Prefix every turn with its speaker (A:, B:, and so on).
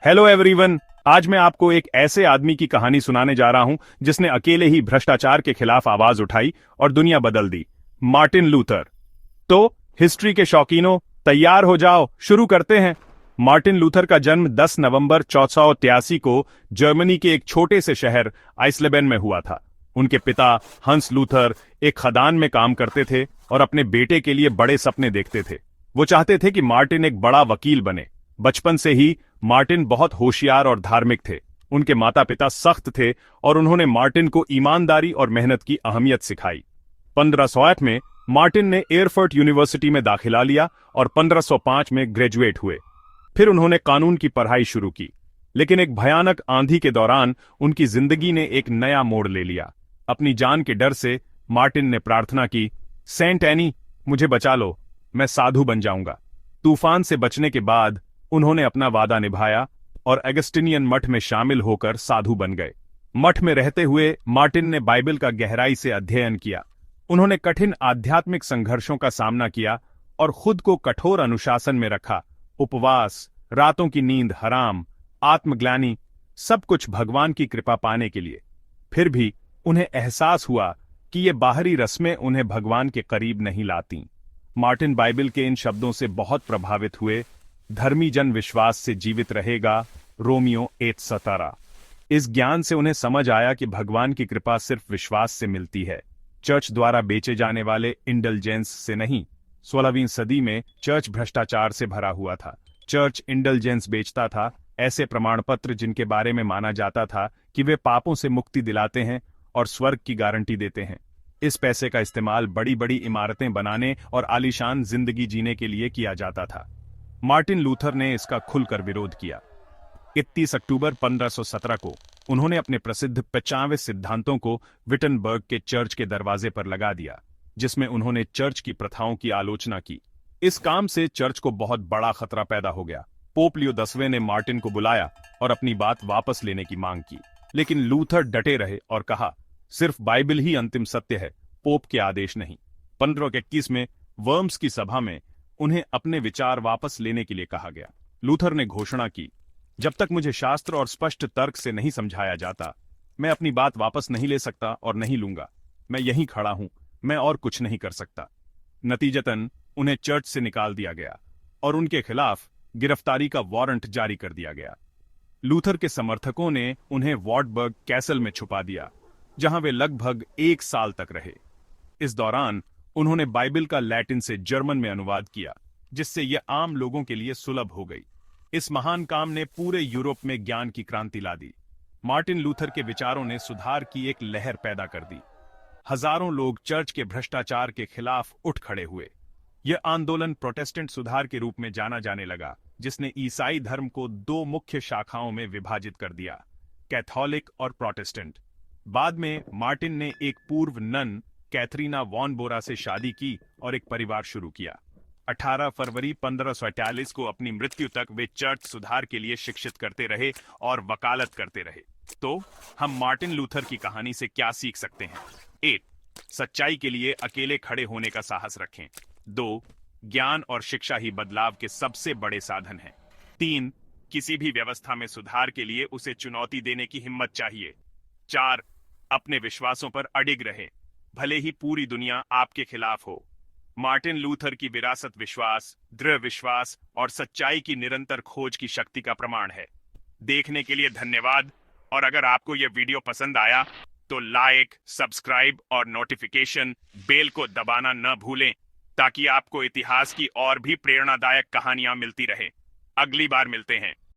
A: Hello everyone. आज मैं आपको एक ऐसे आदमी की कहानी सुनाने जा रहा हूं जिसने अकेले ही भ्रष्टाचार के खिलाफ आवाज उठाई और दुनिया बदल दी। Martin Luther. तो हिस्ट्री के शौकीनों, तैयार हो जाओ, शुरू करते हैं। मार्टिन लूथर का जन्म 10 नवंबर 1483 को जर्मनी के एक छोटे से शहर आइसलेबेन में हुआ था। उनके पिता हंस लूथर एक खदान में काम करते थे और अपने बेटे के लिए बड़े सपने देखते थे। वो चाहते थे कि मार्टिन एक बड़ा वकील बने। बचपन से ही मार्टिन बहुत होशियार और धार्मिक थे। उनके माता पिता सख्त थे और उन्होंने मार्टिन को ईमानदारी और मेहनत की अहमियत सिखाई। 1508 में मार्टिन ने एयरफोर्ट यूनिवर्सिटी में दाखिला लिया और 1505 में ग्रेजुएट हुए। फिर उन्होंने कानून की पढ़ाई शुरू की, लेकिन एक भयानक आंधी के दौरान उनकी जिंदगी ने एक नया मोड़ ले लिया। अपनी जान के डर से मार्टिन ने प्रार्थना की, सेंट एनी, मुझे बचा लो, मैं साधु बन जाऊंगा। तूफान से बचने के बाद उन्होंने अपना वादा निभाया और अगस्टिनियन मठ में शामिल होकर साधु बन गए। मठ में रहते हुए मार्टिन ने बाइबल का गहराई से अध्ययन किया। उन्होंने कठिन आध्यात्मिक संघर्षों का सामना किया और खुद को कठोर अनुशासन में रखा। उपवास, रातों की नींद हराम, आत्मग्लानि, सब कुछ भगवान की कृपा पाने के लिए। फिर भी उन्हें एहसास हुआ कि ये बाहरी रस्में उन्हें भगवान के करीब नहीं लातीं। मार्टिन बाइबल के इन शब्दों से बहुत प्रभावित हुए, धर्मी जन विश्वास से जीवित रहेगा, रोमियो 8:17। इस ज्ञान से उन्हें समझ आया कि भगवान की कृपा सिर्फ विश्वास से मिलती है, चर्च द्वारा बेचे जाने वाले इंडल्जेंस से नहीं। 16वीं सदी में चर्च भ्रष्टाचार से भरा हुआ था। चर्च इंडल्जेंस बेचता था, ऐसे प्रमाण पत्र जिनके बारे में माना जाता था कि वे पापों से मुक्ति दिलाते हैं और स्वर्ग की गारंटी देते हैं। इस पैसे का इस्तेमाल बड़ी बड़ी इमारतें बनाने और आलीशान जिंदगी जीने के लिए किया जाता था। मार्टिन लूथर ने इसका खुलकर विरोध किया। 31 अक्टूबर 1517 को उन्होंने अपने प्रसिद्ध 95 सिद्धांतों को विटनबर्ग के चर्च के दरवाजे पर लगा दिया, जिसमें उन्होंने चर्च की प्रथाओं की आलोचना की। इस काम से चर्च को बहुत बड़ा खतरा पैदा हो गया। पोप लियो 10वें ने मार्टिन को बुलाया और अपनी बात वापस लेने की मांग की, लेकिन लूथर डटे रहे और कहा, सिर्फ बाइबल ही अंतिम सत्य है, पोप के आदेश नहीं। 1521 में वर्म्स की सभा में उन्हें अपने विचार वापस लेने के लिए कहा गया। लूथर ने घोषणा की, जब तक मुझे शास्त्र और स्पष्ट तर्क से नहीं समझाया जाता, मैं अपनी बात वापस नहीं ले सकता और नहीं लूंगा। मैं यहीं खड़ा हूं, मैं और कुछ नहीं कर सकता। नतीजतन उन्हें चर्च से निकाल दिया गया और उनके खिलाफ गिरफ्तारी का वारंट जारी कर दिया गया। लूथर के समर्थकों ने उन्हें वॉर्टबर्ग कैसल में छुपा दिया, जहां वे लगभग 1 साल तक रहे। इस दौरान उन्होंने बाइबल का लैटिन से जर्मन में अनुवाद किया, जिससे यह आम लोगों के लिए सुलभ हो गई। इस महान काम ने पूरे यूरोप में ज्ञान की क्रांति ला दी। मार्टिन लूथर के विचारों ने सुधार की एक लहर पैदा कर दी। हजारों लोग चर्च के भ्रष्टाचार के खिलाफ उठ खड़े हुए। यह आंदोलन प्रोटेस्टेंट सुधार के रूप में जाना जाने लगा, जिसने ईसाई धर्म को 2 मुख्य शाखाओं में विभाजित कर दिया, कैथोलिक और प्रोटेस्टेंट। बाद में मार्टिन ने एक पूर्व नन कैथरीना वॉन बोरा से शादी की और एक परिवार शुरू किया। 18 फरवरी 1548 को अपनी मृत्यु तक वे चर्च सुधार के लिए शिक्षित करते रहे और वकालत करते रहे। तो हम मार्टिन लूथर की कहानी से क्या सीख सकते हैं? 1. सच्चाई के लिए अकेले खड़े होने का साहस रखें। 2. ज्ञान और शिक्षा ही बदलाव के सबसे बड़े साधन हैं। 3. किसी भी व्यवस्था में सुधार के लिए उसे चुनौती देने की हिम्मत चाहिए। 4. अपने विश्वासों पर अडिग रहे, भले ही पूरी दुनिया आपके खिलाफ हो। मार्टिन लूथर की विरासत विश्वास, दृढ़ विश्वास और सच्चाई की निरंतर खोज की शक्ति का प्रमाण है। देखने के लिए धन्यवाद, और अगर आपको यह वीडियो पसंद आया तो लाइक, सब्सक्राइब और नोटिफिकेशन बेल को दबाना न भूलें, ताकि आपको इतिहास की और भी प्रेरणादायक कहानियां मिलती रहे। अगली बार मिलते हैं।